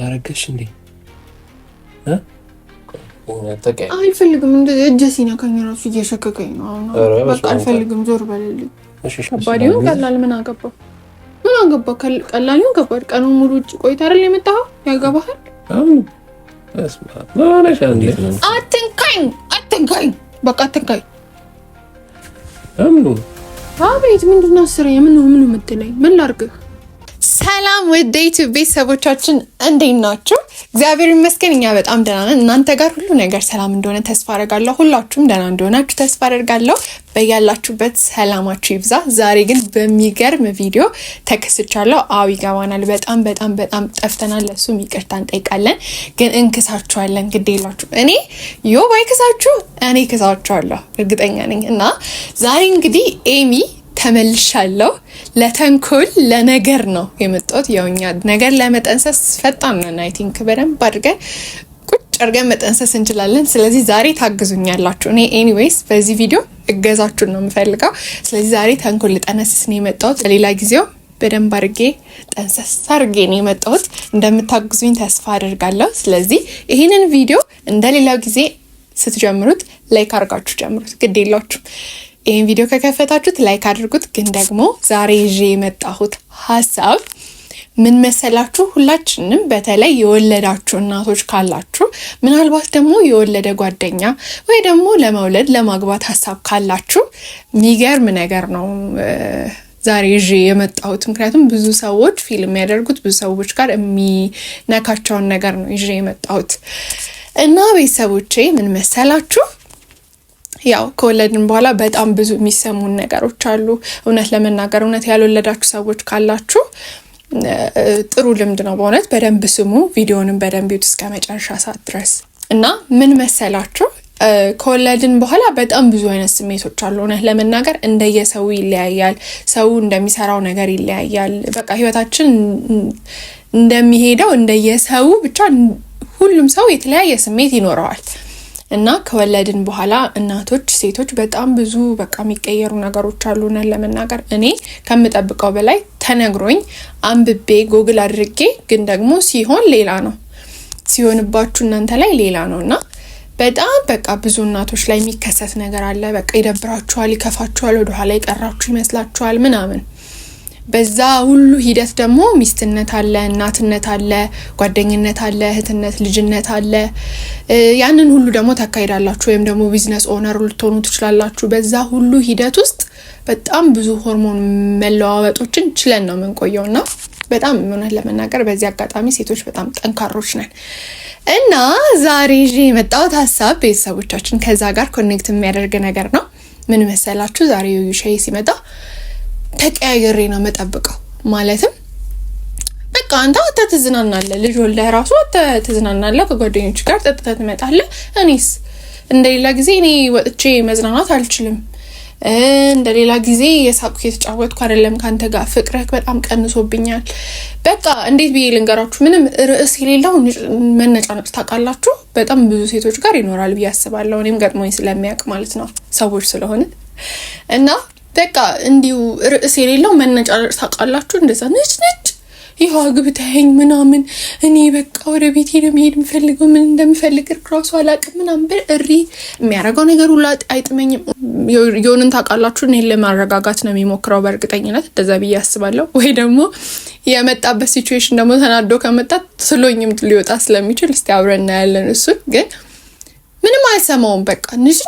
አረገሽ እንዴ? አልፈልግም። እንደዚህ እጄ ሲነካኝ ራሱ እየሸከከኝ ነው። አሁን በቃ አልፈልግም። ዞር በልልኝ። ከባድ ይሁን ቀላል ምን አገባው? ምን አገባው? ቀላል ይሁን ከባድ ቀኑን ሙሉ ውጭ ቆይታ አይደል የመጣኸው? ያገባሃል? አትንካኝ፣ በቃ አትንካኝ። አቤት ምንድን ነው አስረኝ? ምን የምትለኝ? ምን ላድርግህ? ሰላም ውድ ዩቲዩብ ቤተሰቦቻችን እንዴት ናችሁ? እግዚአብሔር ይመስገን እኛ በጣም ደህና ነን። እናንተ ጋር ሁሉ ነገር ሰላም እንደሆነ ተስፋ አደርጋለሁ። ሁላችሁም ደህና እንደሆናችሁ ተስፋ አደርጋለሁ። በያላችሁበት ሰላማችሁ ይብዛ። ዛሬ ግን በሚገርም ቪዲዮ ተከስቻለሁ። አዎ ይገባናል፣ በጣም ጠፍተናል። ለሱም ይቅርታ እንጠይቃለን። ግን እንክሳችኋለን፣ ግድ የላችሁ። እኔ ባይክሳችሁ እኔ ክሳችኋለሁ እርግጠኛ ነኝ። እና ዛሬ እንግዲህ ኤሚ ተመልሻለሁ። ለተንኮል ለነገር ነው የመጣሁት። ያውኛ ነገር ለመጠንሰስ ፈጣን ነን። አይ ቲንክ በደንብ አድርገን ቁጭ አድርገን መጠንሰስ እንችላለን። ስለዚህ ዛሬ ታግዙኛላችሁ። እኔ ኤኒዌይስ በዚህ ቪዲዮ እገዛችሁን ነው የምፈልገው። ስለዚህ ዛሬ ተንኮል ልጠነስስ ነው የመጣሁት። ለሌላ ጊዜው በደንብ አድርጌ ጠንሰስ አድርጌ ነው የመጣሁት። እንደምታግዙኝ ተስፋ አደርጋለሁ። ስለዚህ ይህንን ቪዲዮ እንደሌላው ጊዜ ስትጀምሩት ላይክ አድርጋችሁ ጀምሩት። ግድ የላችሁም። ይህን ቪዲዮ ከከፈታችሁት ላይክ አድርጉት። ግን ደግሞ ዛሬ ይዤ የመጣሁት ሀሳብ ምን መሰላችሁ? ሁላችንም በተለይ የወለዳችሁ እናቶች ካላችሁ፣ ምናልባት ደግሞ የወለደ ጓደኛ ወይ ደግሞ ለመውለድ ለማግባት ሀሳብ ካላችሁ የሚገርም ነገር ነው ዛሬ ይዤ የመጣሁት። ምክንያቱም ብዙ ሰዎች ፊልም የሚያደርጉት ብዙ ሰዎች ጋር የሚነካቸውን ነገር ነው ይዤ የመጣሁት እና ቤተሰቦቼ ምን መሰላችሁ? ያው ከወለድን በኋላ በጣም ብዙ የሚሰሙን ነገሮች አሉ። እውነት ለመናገር እውነት ያልወለዳችሁ ሰዎች ካላችሁ ጥሩ ልምድ ነው በእውነት በደንብ ስሙ። ቪዲዮንም በደንብ ይዩት እስከ መጨረሻ ሰዓት ድረስ እና ምን መሰላችሁ ከወለድን በኋላ በጣም ብዙ አይነት ስሜቶች አሉ። እውነት ለመናገር እንደየሰው ይለያያል። ሰው እንደሚሰራው ነገር ይለያያል። በቃ ህይወታችን እንደሚሄደው እንደየሰው ብቻ ሁሉም ሰው የተለያየ ስሜት ይኖረዋል። እና ከወለድን በኋላ እናቶች ሴቶች በጣም ብዙ በቃ የሚቀየሩ ነገሮች አሉ። ነን ለመናገር እኔ ከምጠብቀው በላይ ተነግሮኝ አንብቤ ጎግል አድርጌ ግን ደግሞ ሲሆን ሌላ ነው ሲሆንባችሁ እናንተ ላይ ሌላ ነው። እና በጣም በቃ ብዙ እናቶች ላይ የሚከሰት ነገር አለ። በቃ ይደብራችኋል፣ ይከፋችኋል፣ ወደኋላ ይቀራችሁ ይመስላችኋል ምናምን። በዛ ሁሉ ሂደት ደግሞ ሚስትነት አለ፣ እናትነት አለ፣ ጓደኝነት አለ፣ እህትነት፣ ልጅነት አለ። ያንን ሁሉ ደግሞ ታካሂዳላችሁ ወይም ደግሞ ቢዝነስ ኦነር ልትሆኑ ትችላላችሁ። በዛ ሁሉ ሂደት ውስጥ በጣም ብዙ ሆርሞን መለዋወጦችን ችለን ነው የምንቆየውና በጣም እውነት ለመናገር በዚህ አጋጣሚ ሴቶች በጣም ጠንካሮች ነን። እና ዛሬ ይዤ የመጣሁት ሀሳብ ቤተሰቦቻችን ከዛ ጋር ኮኔክት የሚያደርግ ነገር ነው። ምን መሰላችሁ? ዛሬ ሻይ ሲመጣ ተቀያየሬ ነው መጠብቀው። ማለትም በቃ አንተ ትዝናናለህ፣ ልጅ ወልደህ ራሱ ትዝናናለህ፣ ከጓደኞች ጋር ጠጥተህ ትመጣለህ። እኔስ እንደሌላ ጊዜ እኔ ወጥቼ መዝናናት አልችልም። እንደሌላ ጊዜ የሳቅኩ የተጫወትኩ አይደለም ካንተ ጋር። ፍቅርህ በጣም ቀንሶብኛል። በቃ እንዴት ብዬ ልንገራችሁ? ምንም ርዕስ የሌለው መነጫነጭ ታውቃላችሁ፣ በጣም ብዙ ሴቶች ጋር ይኖራል ብዬ አስባለሁ። እኔም ገጥሞኝ ስለሚያውቅ ማለት ነው ሰዎች ስለሆነ እና በቃ እንዲሁ ርዕስ የሌለው መነጫነጭ ታውቃላችሁ። እንደዛ ነጭ ይኸው አግብተኸኝ ምናምን እኔ በቃ ወደ ቤቴ ነው መሄድ የምፈልገው፣ ምን እንደምፈልግ ራሱ አላውቅም ምናምን እሪ የሚያደርገው ነገር ሁሉ አይጥመኝም። የሆንን ታውቃላችሁ እኔን ለማረጋጋት ነው የሚሞክረው በእርግጠኝነት፣ እንደዛ ብዬ አስባለሁ። ወይ ደግሞ የመጣበት ሲቹዌሽን ደግሞ ተናዶ ከመጣ ስሎኝም ሊወጣ ስለሚችል እስቲ አብረን እናያለን። እሱን ግን ምንም አይሰማውም። በቃ ነጭ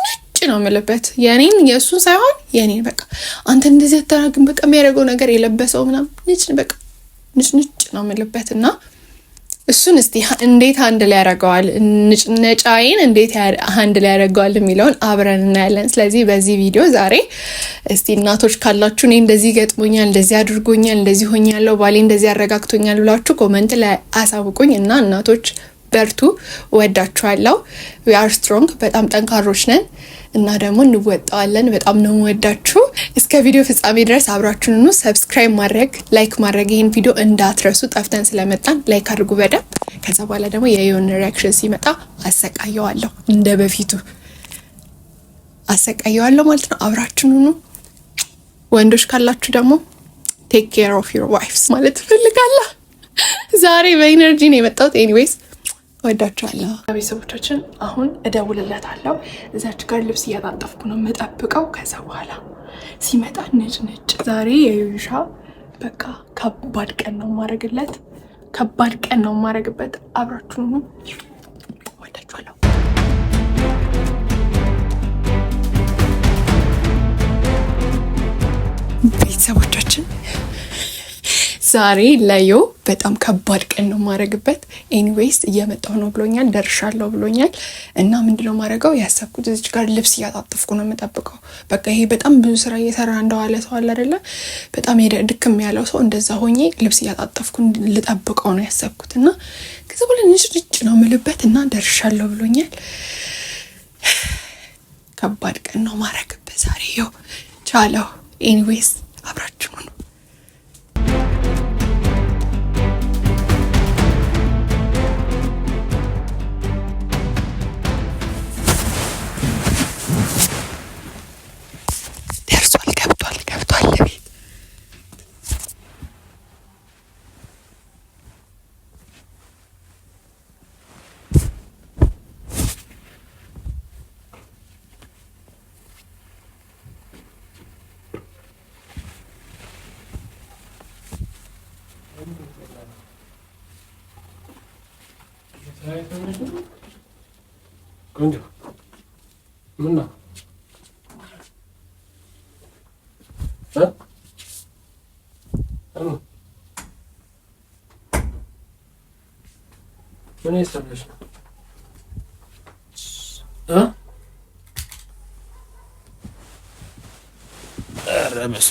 ነው የምልበት የኔን የእሱን ሳይሆን የኔን። በቃ አንተ እንደዚህ አታረግም፣ በቃ የሚያደርገው ነገር የለበሰው ምናምን በቃ ንጭ ነው የምልበት። እና እሱን እስቲ እንዴት አንድ ላይ ያደርገዋል፣ ነጫዬን እንዴት አንድ ላይ ያደርገዋል የሚለውን አብረን እናያለን። ስለዚህ በዚህ ቪዲዮ ዛሬ እስቲ እናቶች ካላችሁ እኔ እንደዚህ ገጥሞኛል፣ እንደዚህ አድርጎኛል፣ እንደዚህ ሆኛለሁ፣ ባሌ እንደዚህ አረጋግቶኛል ብላችሁ ኮመንት ላይ አሳውቁኝ። እና እናቶች በርቱ፣ ወዳችኋለሁ። we are strong፣ በጣም ጠንካሮች ነን እና ደግሞ እንወጣዋለን። በጣም ነው ወዳችሁ። እስከ ቪዲዮ ፍጻሜ ድረስ አብራችሁን ነው። ሰብስክራይብ ማድረግ፣ ላይክ ማድረግ ይሄን ቪዲዮ እንዳትረሱ። ጠፍተን ስለመጣን ላይክ አድርጉ በደንብ። ከዛ በኋላ ደግሞ የዮን ሪአክሽን ሲመጣ አሰቃየዋለሁ፣ እንደ በፊቱ አሰቃየዋለሁ ማለት ነው። አብራችሁን ነው። ወንዶች ካላችሁ ደግሞ ቴክ ኬር ኦፍ ዩር ዋይፍስ ማለት ፈልጋለሁ። ዛሬ በኢነርጂ ነው የመጣሁት። ኤኒዌይስ ወዳችኋለሁ ቤተሰቦቻችን። አሁን እደውልለታለሁ። እዛች ጋር ልብስ እያጣጠፍኩ ነው የምጠብቀው። ከዛ በኋላ ሲመጣ ነጭ ዛሬ የዩሻ በቃ ከባድ ቀን ነው ማረግለት፣ ከባድ ቀን ነው ማረግበት። አብራችሁ ነው። ወዳችኋለሁ ቤተሰቦቻችን። ዛሬ ለዮ በጣም ከባድ ቀን ነው ማረግበት። ኤኒዌይስ እየመጣሁ ነው ብሎኛል፣ ደርሻለሁ ብሎኛል። እና ምንድነው ማረገው ያሰብኩት እዚህ ጋር ልብስ እያጣጠፍኩ ነው የምጠብቀው። በቃ ይሄ በጣም ብዙ ስራ እየሰራ እንደዋለ ሰው አለ አይደለ? በጣም ድክም ያለው ሰው እንደዛ ሆኜ ልብስ እያጣጠፍኩ ልጠብቀው ነው ያሰብኩት። እና ከዛ በኋላ ንጭ ነው የምልበት እና ደርሻለሁ ብሎኛል። ከባድ ቀን ነው ማረግበት ዛሬ። ዮ ቻለው። ኤኒዌይስ አብራችሁ ነው። ቆንጆ ምን ነው ምን ይሰራሽ ነው? ረመስ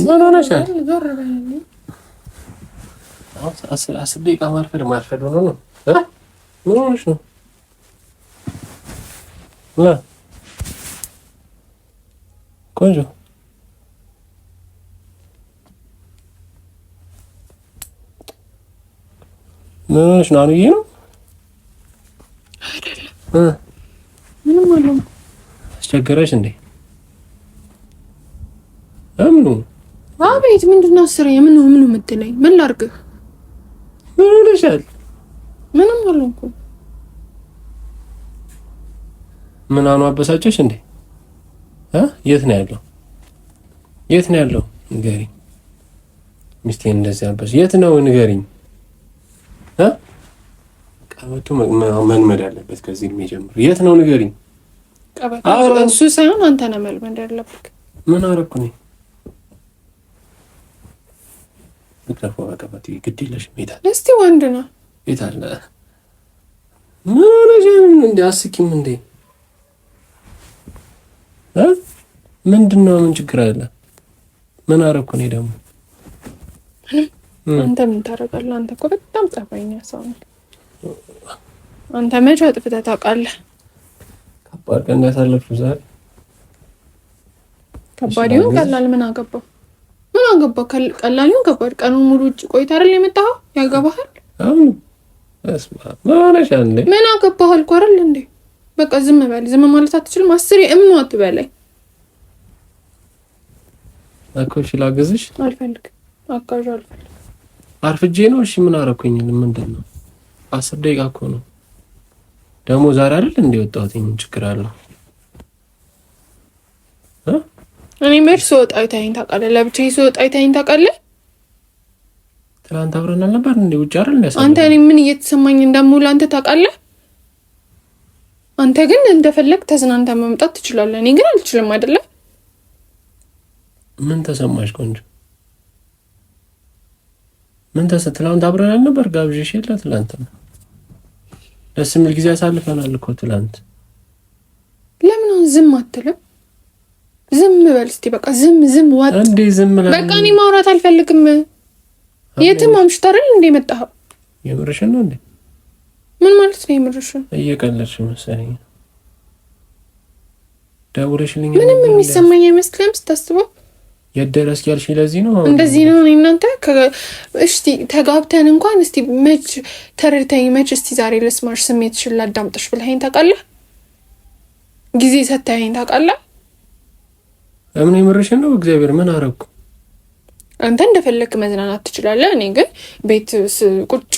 ምን ሆነሻል? አስር ደቂቃ ማርፈድ ሆኖ ነው። ምን ሆነሽ ነው? ቆንጆ ምን ሆነሽ ነው? አንዬ ነው አይደለም? ምንም አለው። አስቸገረሽ እንዴ? አምኑ አቤት። ምንድነው አስረኝ? ምኑ የምትለኝ? ምን ላድርግህ? ምን ሆነሻል? ምንም አልሆንኩም። ምን አኑ አበሳጨሽ እንዴ? የት ነው ያለው? የት ነው ያለው? ንገሪኝ። ሚስቴን እንደዚህ አበስ የት ነው ንገሪኝ። ቀበቶ መልመድ አለበት ከዚህ የሚጀምር የት ነው ንገሪኝ። ቀበቶ እሱ ሳይሆን አንተ ነህ መልመድ ያለብህ። ምን አደረኩ እኔ? ልክለፈ ቀበቶ ግድ የለሽም። ይታል እስቲ ወንድ ነው ይታል። ምን ሆነሽ እንዴ? አስቂም እንዴ? ምንድነው? ምን ችግር አለ? ምን አደረኩ እኔ ደግሞ? አንተ ምን ታደርጋለህ? አንተ እኮ በጣም ጸባይኛ ሰው ነህ። አንተ መቼ አጥፍተህ ታውቃለህ? ከባድ ቀን ያሳለፍኩት ዛሬ። ከባድ ይሁን ቀላል ምን አገባው? ምን አገባው? ቀላል ይሁን ከባድ ቀኑን ሙሉ ውጭ ቆይተህ አይደል የመጣኸው? ያገባሃል? አሁን ምን ሆነሻል እንዴ? ምን አገባህ አልኩ አይደል እንዴ? በቃ ዝም በል። ዝም ማለት አትችልም? አስሬ እምኑ አትበላይ እኮ። እሺ ላግዝሽ? አልፈልግም። አጋዥ አልፈልግም። አርፍጄ ነው። እሺ ምን አደረኩኝ? ምንድን ነው? 10 ደቂቃ እኮ ነው ደግሞ ዛሬ አይደል እንደ ወጣሁት። ምን ችግር አለው? እኔ መች ስወጣ አይተኸኝ ታውቃለህ? ለብቻዬ ስወጣ አይተኸኝ ታውቃለህ? ትናንት አብረን አልነበር እንዴ? ውጭ አይደል እንደ አንተ እኔ ምን እየተሰማኝ እንደምውል አንተ ታውቃለህ? አንተ ግን እንደፈለግ ተዝናንተህ መምጣት ትችላለህ። እኔ ግን አልችልም አይደለ? ምን ተሰማሽ ቆንጆ? ምን ትላንት አብረን አልነበር? ጋብዤሽ የለ ትላንት ነው። ደስ የሚል ጊዜ አሳልፈናል እኮ ትላንት። ለምን ዝም አትልም? ዝም በል እስቲ በቃ ዝም ዋጥ እንዴ? ዝም በቃ እኔ ማውራት አልፈልግም። የትም አምሽተህ አይደል እንደ መጣኸው? የምርሽን ነው እንዴ? ምን ማለት ነው የምርሽን? እየቀለድሽ መሰለኝ። ደውለሽልኝ ምንም የሚሰማኝ አይመስልም ስታስበው? የደረስ ያልሽ ለዚህ ነው እንደዚህ ነው። እናንተ እስቲ ተጋብተን እንኳን እስቲ መች ተረድተኝ መች እስቲ ዛሬ ልስማሽ ስሜትሽን ላዳምጥሽ ብለኸኝ ታውቃለህ? ጊዜ ሰጥተኸኝ ታውቃለህ? እምን የምርሽን ነው? እግዚአብሔር ምን አረኩ? አንተ እንደፈለክ መዝናናት ትችላለህ። እኔ ግን ቤት ቁጭ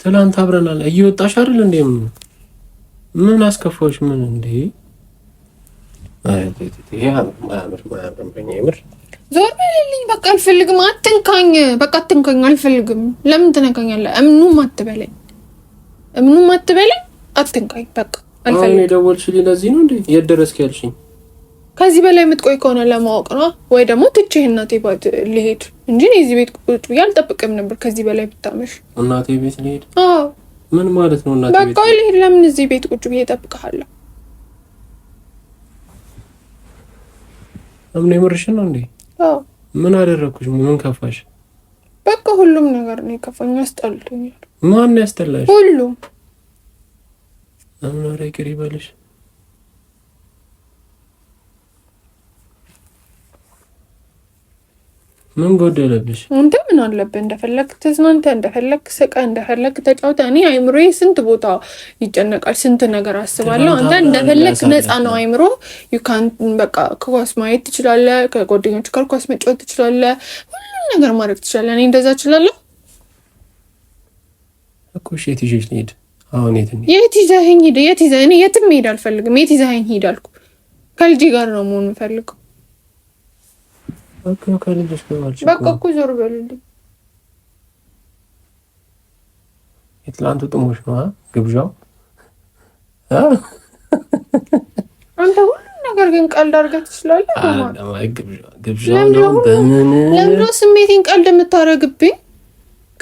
ትላንት አብረናል። እየወጣሽ አይደል እንዴ? ምን አስከፋዎች? ምን እንዴ? ዞር በልልኝ በቃ አልፈልግም። አትንካኝ በቃ አትንካኝ። አልፈልግም። ለምን ትነካኛለህ? እምኑም አትበለኝ፣ እምኑም አትበለኝ። አትንካኝ በቃ አልፈልግም። አሁን የደወልሽልኝ ለዚህ ነው እንዴ? የት ደረስክ ያልሽኝ? ከዚህ በላይ የምትቆይ ከሆነ ለማወቅ ነው፣ ወይ ደግሞ ትቼህ እናቴ ቤት ልሄድ እንጂ እዚህ ቤት ቁጭ ብዬ አልጠብቅም ነበር። ከዚህ በላይ ብታመሽ እናቴ ቤት ልሄድ? አዎ ምን ማለት ነው እናቴ ቤት? በቃ ልሄድ። ለምን እዚህ ቤት ቁጭ ብዬ እጠብቅሃለሁ? አምን የምርሽን ነው እንዴ? አዎ። ምን አደረኩሽ? ምን ከፋሽ? በቃ ሁሉም ነገር ነው የከፋኝ። አስጠልቶኛል። ማን ያስጠላሽ? ሁሉም። አምን ወሬ ይቅር ይበልሽ። ምን ጎደለብሽ? አንተ ምን አለብህ? እንደፈለክ ተዝናንተህ፣ እንደፈለክ ስቀህ፣ እንደፈለክ ተጫውተህ። እኔ አይምሮዬ ስንት ቦታ ይጨነቃል፣ ስንት ነገር አስባለሁ። አንተ እንደፈለክ ነፃ ነው አይምሮ። ዩካን በቃ ኳስ ማየት ትችላለህ፣ ከጓደኞች ጋር ኳስ መጫወት ትችላለህ፣ ሁሉም ነገር ማድረግ ትችላለህ። እኔ እንደዛ እችላለሁ እኮ። እሺ የት ይዤሽ ልሂድ? አሁን የት ይዘኸኝ ሂድ? የት ይዘህ? እኔ የትም መሄድ አልፈልግም። የት ይዘኸኝ ሂድ አልኩ። ከልጄ ጋር ነው መሆን የምፈልገው። በቃ ከልጅሽ ጋር በቃ እኮ ዞር በልልኝ። የትላንቱ ጥሞሽ ነው ግብዣው። አንተ ሁሉ ነገር ግን ቀልድ አድርገህ ትችላለህ። ግብዣው ነው በምን ለምንድን ነው ስሜቴን ቀልድ የምታረግብኝ?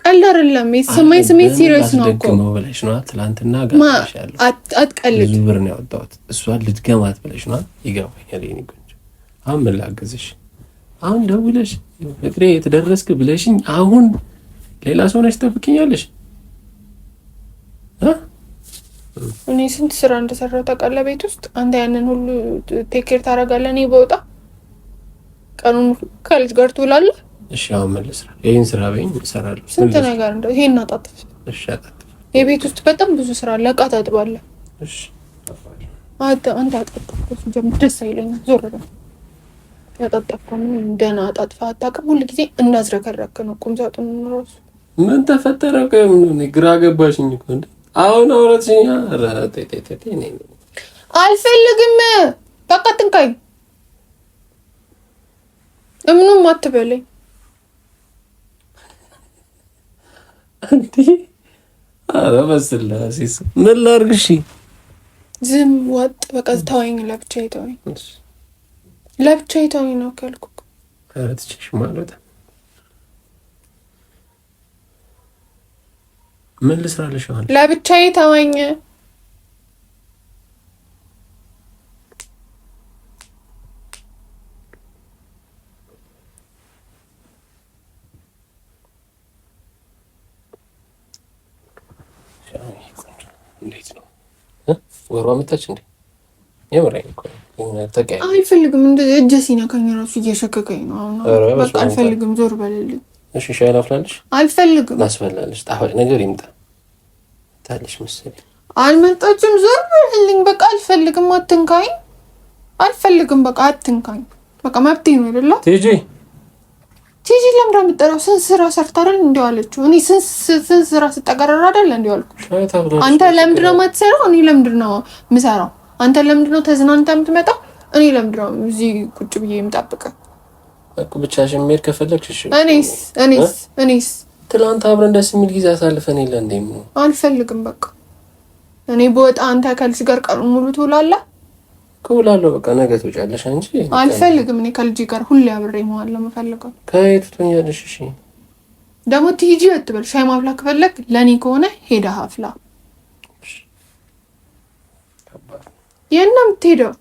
ቀልድ አይደለም የተሰማኝ ስሜት ሲሪየስ ነው እኮ ነው ብለሽ ነው ትላንትና ጋርሻለሁ። አትቀልድ። ብዙ ብር ነው ያወጣሁት። እሷን ልትገማት ብለሽ ነው። ይገባኛል የኔ ቆንጆ። አሁን ምን ላግዝሽ? አሁን ደውለሽ ፍቅሬ የተደረስክ ብለሽኝ አሁን ሌላ ሰው ነሽ ትጠብቂኛለሽ? እኔ ስንት ስራ እንደሰራው ታውቃለህ ቤት ውስጥ። አንተ ያንን ሁሉ ቴክ ኬር ታደርጋለህ። እኔ በወጣ ቀኑን ከልጅ ጋር ትውላለህ። እሺ አሁን ምን ልስራ? ይሄን ስራ በይኝ እሰራለሁ። ስንት ነገር እንደው ይሄን አጣጥፍ። እሺ አጣጥፍ። የቤት ውስጥ በጣም ብዙ ስራ አለ። ዕቃ ታጥባለህ። እሺ አንተ አጣጥፍ። ጀምር ደስ አይለኝም። ዞር በል። ያጣጣፍኩ ምን ደህና አጣጥፋ አታውቅም። ሁሉ ጊዜ እንዳዝረከረክ ነው ቁም ሳጥኑ ራሱ። ምን ተፈጠረ? ከምን ግራ ገባሽኝ እኮ እንዴ። አሁን አውራትሽኛ ረጠጠጠ ነኝ። አልፈልግም በቃ ትንካኝ። ምንም አትበለኝ እንዴ። ኧረ በስላሴስ ምን ላድርግሽ? ዝም ወጥ በቃ ተወኝ። ለብቻዬ ተወኝ። ለብቻዬ ተወኝ ነው ካልኩ። ኧረ ትችሽ ማለት ምን ልስራልሽ? አሁን ለብቻዬ ተወኝ። እንዴት ነው ወሯ መጣች እንዴ? የምራኝ እኮ ተቀያይ አልፈልግም። እንደዚህ እጄ ሲነካኝ ራሱ እየሸከከኝ ነው። አሁን በቃ አልፈልግም። ዞር በልልኝ። እሺ ሻይ ላፍላልሽ? አልፈልግም። ላስበላልሽ? ጣፋጭ ነገር ይምጣ ታልሽ መሰለኝ። አልመጣችም። ዞር በልልኝ። በቃ አልፈልግም። አትንካኝ። አልፈልግም። በቃ አትንካኝ። በቃ መብቴ ነው አይደለ? ቲጂ ለምንድን ነው የምትጠራው? ስንት ስራ ሰርታ አይደል እንዴ ዋለችው? እኔ ስንት ስራ ስጠቀረራ አይደል እንዴ ዋልኩሽ? አንተ ለምንድን ነው የማትሰራው? እኔ ለምንድን ነው የምሰራው? አንተ ለምንድን ነው ተዝናንተህ የምትመጣው? እኔ ለምንድን ነው እዚህ ቁጭ ብዬ የምጠብቅህ? በቃ ብቻሽን መሄድ ከፈለግሽ እሺ። እኔስ ትናንት አብረን ደስ የሚል ጊዜ አሳልፈን የለ እንዴ? ምን አልፈልግም። በቃ እኔ በወጣ አንተ ከልጅ ጋር ቀኑን ሙሉ ትውላለህ? እውላለሁ። በቃ ነገ ትወጫለሽ እንጂ አልፈልግም። እኔ ከልጅ ጋር ሁሌ አብሬ መዋል ነው የምፈልገው። ከየት ትሆኛለሽ? እሺ ደግሞ ቲጂ አትበል። ሻይ ማፍላ ከፈለግ ለኔ ከሆነ ሄደህ አፍላ። የት ነው የምትሄደው?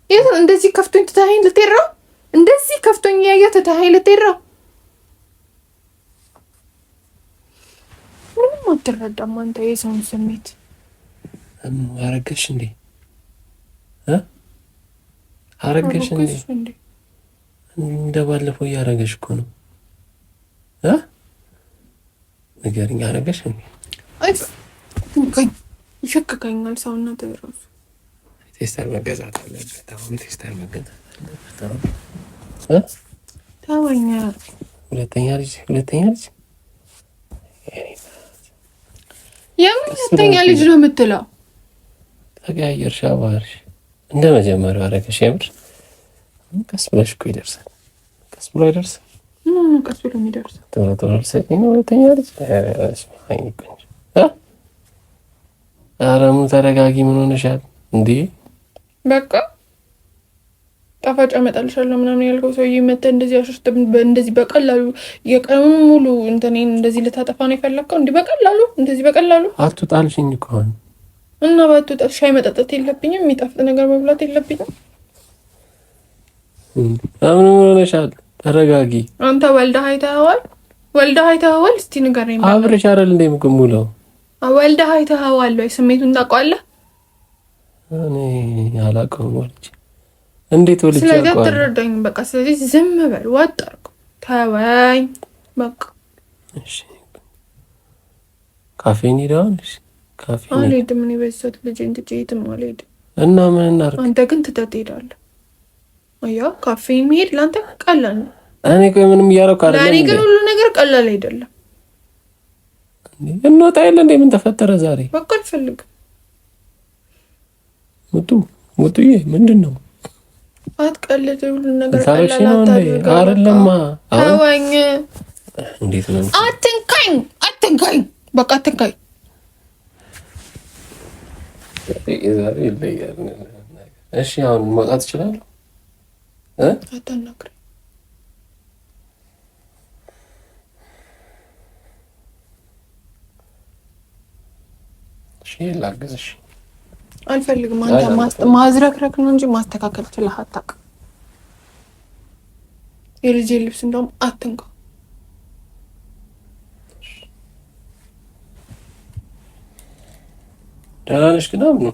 የት ነው እንደዚህ ከፍቶኝ ትተኸኝ ልትሄድ ነው? እንደዚህ ከፍቶኝ እያየህ ትተኸኝ ልትሄድ ነው? ምንም አትረዳም አንተ የሰውን ስሜት። አረገሽ እንዴ? አረገሽ እንዴ? እንደባለፈው እያረገሽ እኮ ነው። ንገሪኝ፣ አረገሽ እንዴ? ይሸከከኛል ሰውነት ራሱ። ቴስተር መገዛት አለበት። አሁን ቴስተር መገዛት አለበት። ተወኛ። ሁለተኛ ልጅ የምን ሁለተኛ ልጅ ነው የምትለው? ተቀያየርሽ አባርሽ እንደ መጀመሪያው አደረገሽ። የምር ቀስ ብለሽ እኮ ይደርሳል። ቀስ ብሎ አይደርስም? ቀስ ብሎ የሚደርስ ቶሎ ልትሰጪኝ ነው ሁለተኛ ልጅ? ኧረ ሙ ተረጋጊ። ምን ሆነሻል እንዴ? በቃ ጣፋጭ አመጣልሻለሁ ምናምን ያልከው ሰውዬ መተህ እንደዚህ አሽሽተ እንደዚህ በቀላሉ የቀኑን ሙሉ እንትኔን እንደዚህ ልታጠፋ ነው የፈለግከው? እንደዚህ በቀላሉ አትጣልሽኝ እኮ እና ባትወጣ ሻይ መጠጣት የለብኝም? የሚጣፍጥ ነገር መብላት የለብኝም? ምን ሆነሻል? ተረጋጊ። አንተ ወልደህ አይተኸዋል? እስቲ ንገረኝ። አብረሽ አይደል እንደ የምትሙለው? ወልደህ አይተኸዋል ወይ? ስሜቱን ታውቀዋለህ? እኔ አላውቀውም። ወልጄ እንዴት ወልጄ አውቀዋለሁ? ስለዚህ አትረዳኝም። በቃ ስለዚህ ዝም በል፣ ዋጥ አድርገው፣ ተወኝ በቃ። እሺ ካፌ እንሂዳለን። እሺ ካፌ አልሄድም። እኔ በዛት ልጄን ትቼ የትም አልሄድም። እና ምን እናድርግ? አንተ ግን ትተህ ትሄዳለህ። አያ ካፌ መሄድ ለአንተ ቀላል ነው። እኔ ቆይ ምንም እያደረኩ አይደለም። ለእኔ ግን ሁሉ ነገር ቀላል አይደለም። እንወጣ የለ እንዴ? ምን ተፈጠረ ዛሬ? በቃ አልፈልግም። ሙጡዬ ምንድን ነው? አትቀልድ። ሁሉ ነገር ቀላል አይደለም። ተወኝ። እንዴት ነው? አትንካኝ። በቃ አትንካኝ። ዛሬ ይለያል። እሺ አሁን መውጣት እችላለሁ? አታናግረኝ። እሺ ላግዝሽ። አልፈልግም። አንተ ማዝረክረክ ነው እንጂ ማስተካከል ትችላለህ። አታውቅም። የልጄ ልብስ እንደውም አትንካ። ደህና ነሽ? ግን አሁን ነው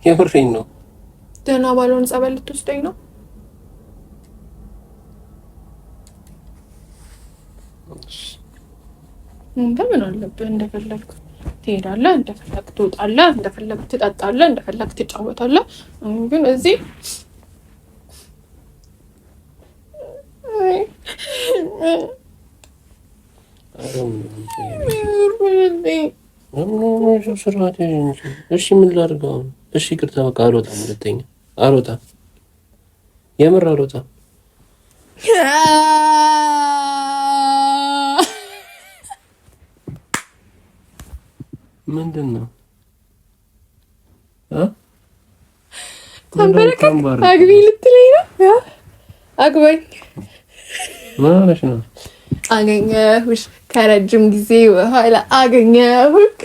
የምሬን ነው። ደህና ባልሆን ጸበል ልትወስደኝ ነው? ምን አለብህ? እንደፈለግህ ትሄዳለህ፣ እንደፈለግህ ትወጣለህ፣ እንደፈለግህ ትጠጣለህ፣ እንደፈለግህ ትጫወታለህ። ግን እዚህ እሺ ምን ላድርገው? እሺ ይቅርታ በቃ አልወጣም። ሁለተኛ አልወጣም። የምር አልወጣም። ምንድን ነው? ተንበረከክ አግቢ ልትለኝ ነው? አግባኝ። ምን ሆነሽ ነው? አገኘሁሽ፣ ከረጅም ጊዜ በኋላ አገኘሁሽ።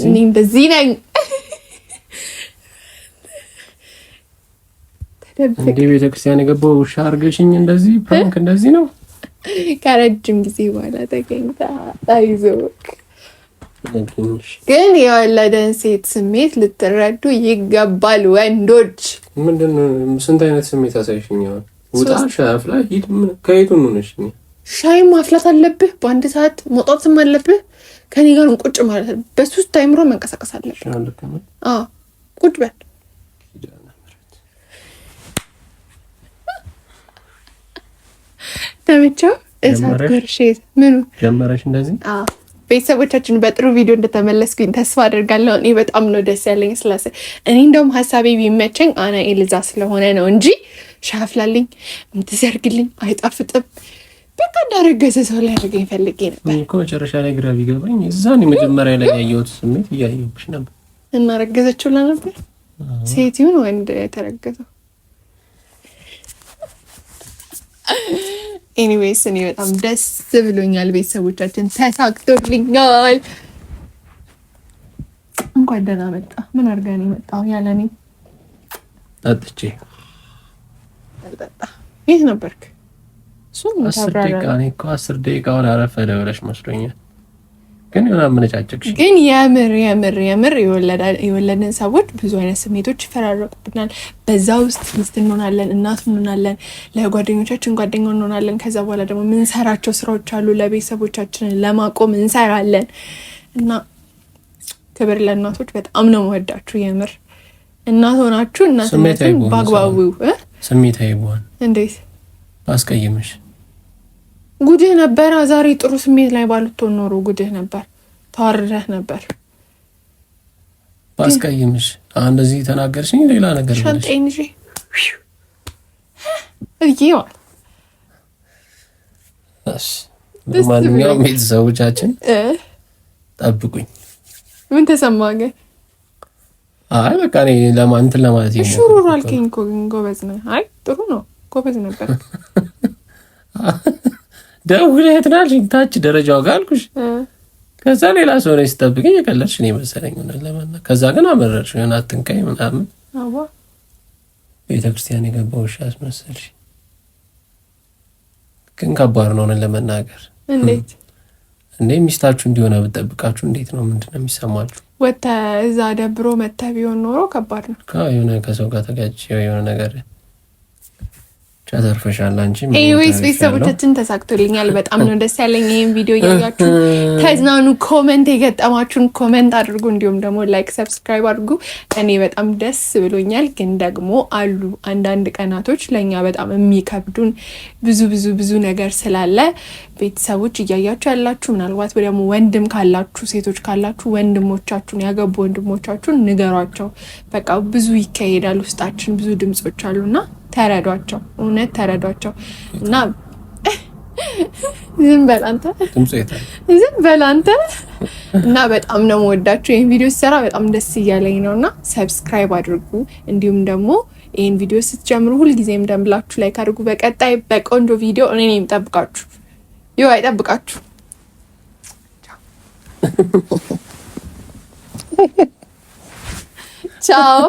እኔ እንደዚህ ነኝ። እንዴ ቤተክርስቲያን የገባው ውሻ አድርገሽኝ እንደዚህ ፕራንክ እንደዚህ ነው? ከረጅም ጊዜ በኋላ ተገኝታ አይዞህ። ግን የወለደን ሴት ስሜት ልትረዱ ይገባል ወንዶች። ምንድን ነው? ስንት አይነት ስሜት አሳይሽኝ? ውጣ፣ ሻይ አፍላ፣ ሂድ። ከየቱ ነሽ? ሻይ ማፍላት አለብህ፣ በአንድ ሰዓት መውጣትም አለብህ። ከኔ ጋር ቁጭ ማለት ነው። በሱስት አይምሮ መንቀሳቀስ አለብህ። አዎ ቁጭ በል። ተመቸው እሳት ጎርሼት ምኑ ጀመረሽ እንደዚህ? አዎ ቤተሰቦቻችን በጥሩ ቪዲዮ እንደተመለስኩኝ ተስፋ አድርጋለሁ። እኔ በጣም ነው ደስ ያለኝ ስላሰ እኔ እንደውም ሀሳቤ ቢመቸኝ አና ኤልዛ ስለሆነ ነው እንጂ ሻፍላልኝ ምትዘርግልኝ አይጣፍጥም። በቃ እንዳረገዘ ሰው ላይ አድርገኝ ፈልጌ ነበር እኮ መጨረሻ ላይ ግራ ቢገባኝ እዛን መጀመሪያ ላይ ያየሁት ስሜት እያየሁሽ ነበር። እና ረገዘችው ነበር። ሴት ይሁን ወንድ የተረገዘው? ኤኒዌይስ እኔ በጣም ደስ ብሎኛል። ቤተሰቦቻችን ተሳክቶልኛል። እንኳን ደህና መጣ። ምን አድርገህ ነው የመጣው? ያለ እኔ ጠጥቼ ጠጣ። የት ነበርክ? 10 ደቂቃውን አረፈደ ብለሽ መስሎኛል። ግን የሆነ አመነጫጨቅሽ። ግን የምር የወለድን ሰዎች ብዙ አይነት ስሜቶች ይፈራረቁብናል። በዛ ውስጥ ሚስት እንሆናለን፣ እናት እንሆናለን፣ ለጓደኞቻችን ጓደኛ እንሆናለን። ከዛ በኋላ ደግሞ ምንሰራቸው ስራዎች አሉ። ለቤተሰቦቻችንን ለማቆም እንሰራለን እና ክብር ለእናቶች። በጣም ነው የምወዳችሁ የምር። እናት ሆናችሁ እናትነትን ባግባቡ ስሜታዊ ብሆን እንዴት ባስቀይምሽ ጉድህ ነበር። ዛሬ ጥሩ ስሜት ላይ ባልትሆን ኖሮ ጉድህ ነበር፣ ተዋርደህ ነበር። ባስቀይምሽ እንደዚህ ተናገርሽኝ ሌላ ነገር ብለሽ ሻንጤን ይዤ እየዋል ማንኛውም ቤተሰቦቻችን ጠብቁኝ። ምን ተሰማህ ግን? አይ በቃ እኔ እንትን ለማለት ይሄ ሹሩሩ አልከኝ እኮ ጎበዝ ነህ። አይ ጥሩ ነው፣ ጎበዝ ነበር። ደውለህ ትናልሽኝ ታች ደረጃው ጋር አልኩሽ። ከዛ ሌላ ሰው ነው ሲጠብቀኝ የቀለድሽ ነው መሰለኝ ለማና ከዛ ግን አመረርሽ እና አትንካኝ ምናምን። አዋ ቤተክርስቲያን የገባሁሽ አስመሰልሽ። ግን ከባድ ነው ለመናገር። እንዴት ሚስታችሁ እንዲሆነ ብትጠብቃችሁ እንዴት ነው? ምንድነው የሚሰማችሁ? ወጣ እዛ ደብሮ መታ ቢሆን ኖሮ ከባድ ነው። የሆነ ከሰው ጋር ተጋጭ የሆነ ነገር ቻተርፈሻል አንቺ። ኤኒዌይስ ቤተሰቦቻችን ተሳክቶልኛል። በጣም ነው ደስ ያለኝ። ይሄን ቪዲዮ እያያችሁ ተዝናኑ። ኮሜንት የገጠማችሁን ኮሜንት አድርጉ፣ እንዲሁም ደግሞ ላይክ ሰብስክራይብ አድርጉ። እኔ በጣም ደስ ብሎኛል። ግን ደግሞ አሉ አንዳንድ ቀናቶች ለኛ በጣም የሚከብዱን ብዙ ነገር ስላለ ቤተሰቦች እያያችሁ ያላችሁ ምናልባት ደግሞ ወንድም ካላችሁ ሴቶች ካላችሁ ወንድሞቻችሁን ያገቡ ወንድሞቻችሁን ንገሯቸው። በቃ ብዙ ይካሄዳል ውስጣችን ብዙ ድምጾች አሉና ተረዷቸው፣ እውነት ተረዷቸው። እና ዝም በል አንተ ዝም በል አንተ። እና በጣም ነው የምወዳችሁ። ይሄን ቪዲዮ ሲሰራ በጣም ደስ እያለኝ ነውና ሰብስክራይብ አድርጉ። እንዲሁም ደግሞ ይሄን ቪዲዮ ስትጀምሩ ሁልጊዜም እንደምላችሁ ላይክ አድርጉ። በቀጣይ በቆንጆ ቪዲዮ እኔ ነኝ የምጠብቃችሁ። አይጠብቃችሁ። ቻው